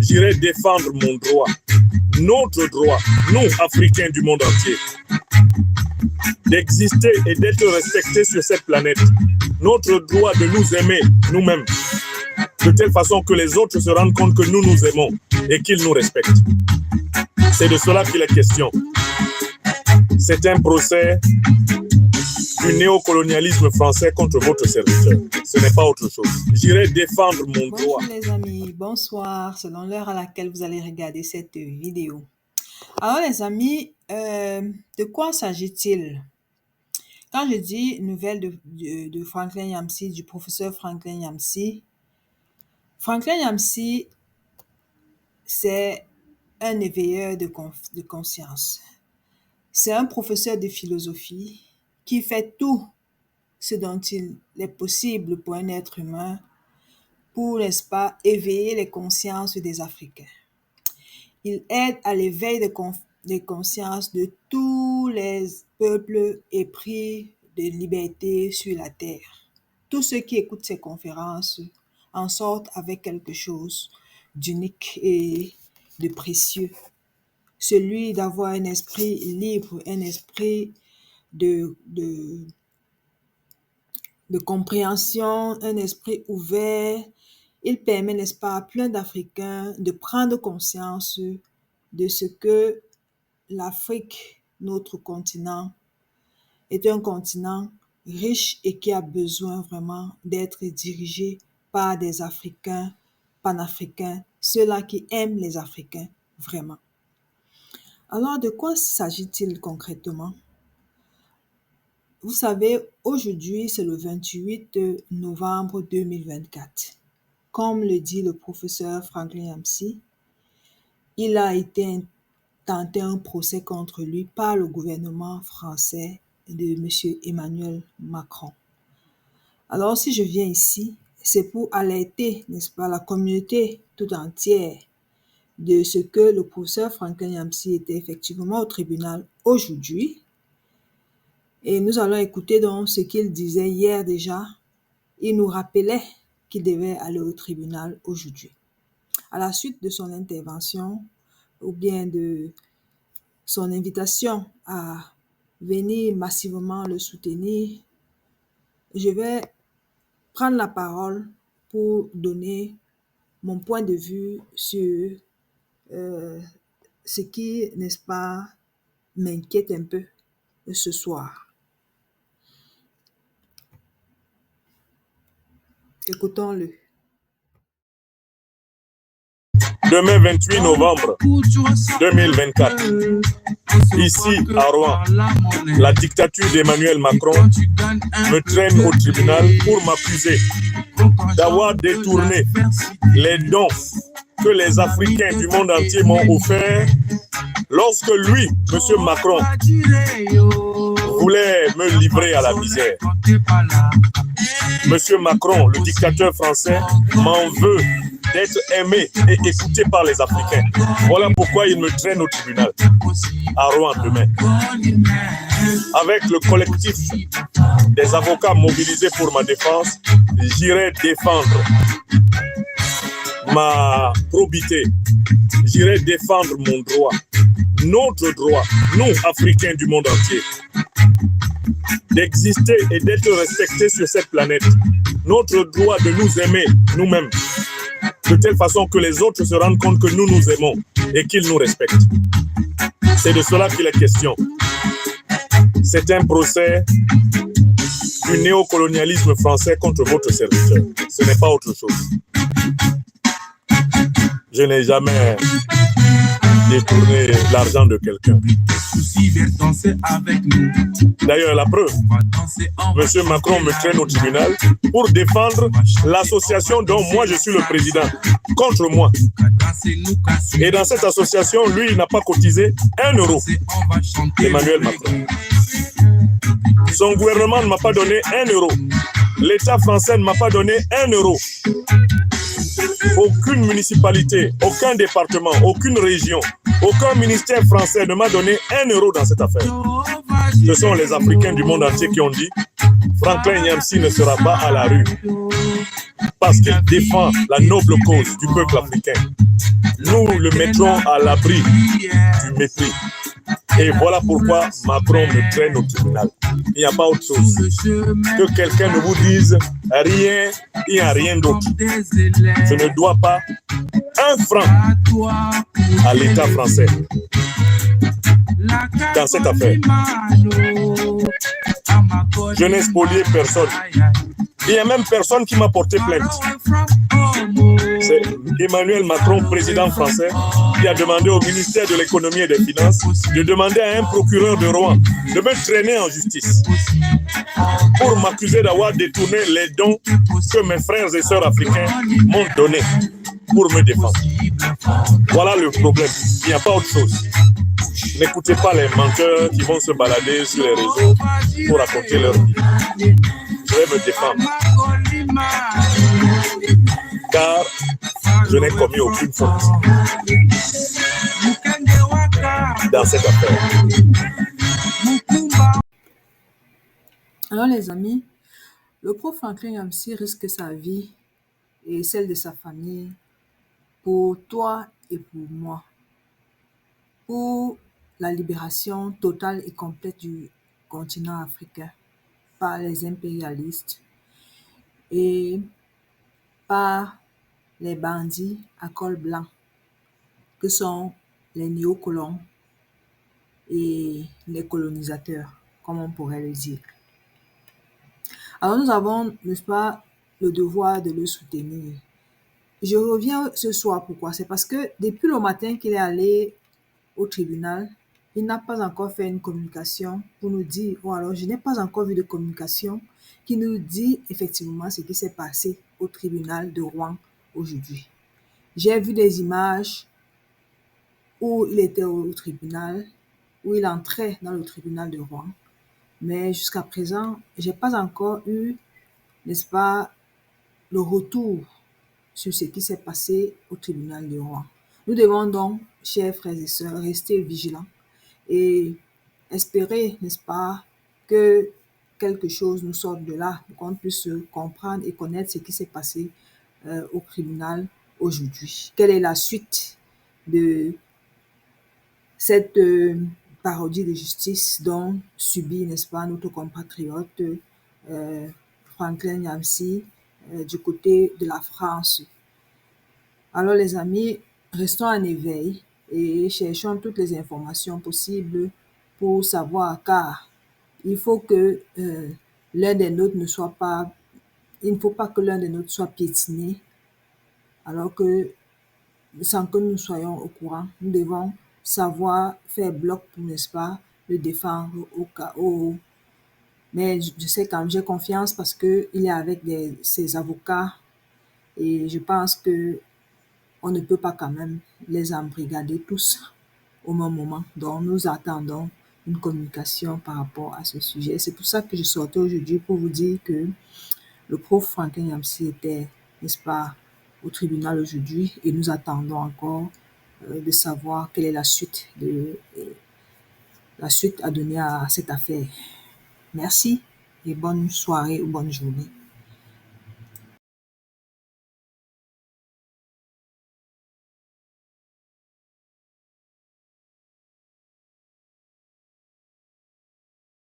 j'irai défendre mon droit, notre droit, nous, Africains du monde entier, d'exister et d'être respectés sur cette planète. Notre droit de nous aimer nous-mêmes, de telle façon que les autres se rendent compte que nous nous aimons et qu'ils nous respectent. C'est de cela qu'il est question. C'est un procès du néocolonialisme français contre votre serviteur. Ce n'est pas autre chose. J'irai défendre mon droit. Bonjour les amis, bonsoir, selon l'heure à laquelle vous allez regarder cette vidéo. Alors les amis, de quoi s'agit-il? Quand je dis nouvelle de Franklin Yamsi, du professeur Franklin Yamsi, c'est un éveilleur de conscience. C'est un professeur de philosophie qui fait tout ce dont il est possible pour un être humain pour, n'est-ce pas, éveiller les consciences des Africains. Il aide à l'éveil des consciences de tous les peuples épris de liberté sur la terre. Tous ceux qui écoutent ces conférences en sortent avec quelque chose d'unique et de précieux. Celui d'avoir un esprit libre, un esprit de compréhension, un esprit ouvert. Il permet, n'est-ce pas, à plein d'Africains de prendre conscience de ce que l'Afrique, notre continent, est un continent riche et qui a besoin vraiment d'être dirigé par des Africains panafricains, ceux-là qui aiment les Africains vraiment. Alors, de quoi s'agit-il concrètement? Vous savez, aujourd'hui, c'est le 28 novembre 2024. Comme le dit le professeur Franklin Yamsi, il a été tenté un procès contre lui par le gouvernement français de M. Emmanuel Macron. Alors, si je viens ici, c'est pour alerter, n'est-ce pas, la communauté tout entière de ce que le professeur Franklin Yamsi était effectivement au tribunal aujourd'hui. Et nous allons écouter donc ce qu'il disait hier déjà. Il nous rappelait qu'il devait aller au tribunal aujourd'hui. À la suite de son intervention, ou bien de son invitation à venir massivement le soutenir, je vais prendre la parole pour donner mon point de vue sur ce qui, n'est-ce pas, m'inquiète un peu ce soir. Écoutons-le. Demain 28 novembre 2024, ici à Rouen, la dictature d'Emmanuel Macron me traîne au tribunal pour m'accuser d'avoir détourné les dons que les Africains du monde entier m'ont offerts lorsque lui, M. Macron, voulait me livrer à la misère. M. Macron, le dictateur français, m'en veut d'être aimé et écouté par les Africains. Voilà pourquoi il me traîne au tribunal, à Rouen demain. Avec le collectif des avocats mobilisés pour ma défense, j'irai défendre ma probité. J'irai défendre mon droit, notre droit, nous, Africains du monde entier, d'exister et d'être respectés sur cette planète. Notre droit de nous aimer nous-mêmes, de telle façon que les autres se rendent compte que nous nous aimons et qu'ils nous respectent. C'est de cela qu'il est question. C'est un procès du néocolonialisme français contre votre serviteur. Ce n'est pas autre chose. Je n'ai jamais détourné l'argent de quelqu'un. D'ailleurs, la preuve, M. Macron me traîne au tribunal pour défendre l'association dont moi je suis le président, contre moi. Et dans cette association, lui, il n'a pas cotisé 1 euro. Emmanuel Macron. Son gouvernement ne m'a pas donné 1 euro. L'État français ne m'a pas donné 1 euro. Aucune municipalité, aucun département, aucune région, aucun ministère français ne m'a donné 1 euro dans cette affaire. Ce sont les Africains du monde entier qui ont dit Franklin Yamsi ne sera pas à la rue. parce qu'il défend la noble cause du peuple africain. Nous le mettrons à l'abri du mépris. Et voilà pourquoi Macron me traîne au tribunal. Il n'y a pas autre chose. Que quelqu'un ne vous dise rien, il n'y a rien d'autre. Je ne dois pas un franc à l'État français dans cette affaire. Je n'ai spolié personne. Il n'y a même personne qui m'a porté plainte. C'est Emmanuel Macron, président français, qui a demandé au ministère de l'économie et des finances de demander à un procureur de Rouen de me traîner en justice pour m'accuser d'avoir détourné les dons que mes frères et sœurs africains m'ont donnés pour me défendre. Voilà le problème. Il n'y a pas autre chose. N'écoutez pas les menteurs qui vont se balader sur les réseaux pour raconter leur vie. Je vais me défendre. Car je n'ai commis aucune faute dans cette affaire. Alors les amis, le prof Franklin Yamsi risque sa vie et celle de sa famille pour toi et pour moi, pour la libération totale et complète du continent africain par les impérialistes et par les bandits à col blanc que sont les néocolons et les colonisateurs, comme on pourrait le dire. Alors nous avons, n'est-ce pas, le devoir de le soutenir. Je reviens ce soir, pourquoi? C'est parce que depuis le matin qu'il est allé au tribunal, il n'a pas encore fait une communication pour nous dire, ou alors je n'ai pas encore vu de communication qui nous dit effectivement ce qui s'est passé au tribunal de Rouen aujourd'hui. J'ai vu des images où il était au tribunal, où il entrait dans le tribunal de Rouen, mais jusqu'à présent, j'ai pas encore eu, n'est-ce pas, le retour sur ce qui s'est passé au tribunal de Rouen. Nous devons donc, chers frères et sœurs, rester vigilants et espérer, n'est-ce pas, que quelque chose nous sorte de là, pour qu'on puisse comprendre et connaître ce qui s'est passé au tribunal aujourd'hui. Quelle est la suite de cette parodie de justice dont subit, n'est-ce pas, notre compatriote Franklin Yamsi du côté de la France. Alors les amis, restons en éveil et cherchons toutes les informations possibles pour savoir, car il faut que l'un des nôtres ne soit pas, il ne faut pas que l'un des nôtres soit piétiné, alors que sans que nous soyons au courant, nous devons savoir faire bloc pour, n'est-ce pas, le défendre au cas où. Mais je sais quand même, j'ai confiance parce qu'il est avec ses avocats et je pense que on ne peut pas quand même les embrigader tous au même moment. Donc, nous attendons une communication par rapport à ce sujet. C'est pour ça que je sortais aujourd'hui pour vous dire que le prof Franklin Yamsi était, n'est-ce pas, au tribunal aujourd'hui et nous attendons encore de savoir quelle est la suite à donner à cette affaire. Merci et bonne soirée ou bonne journée.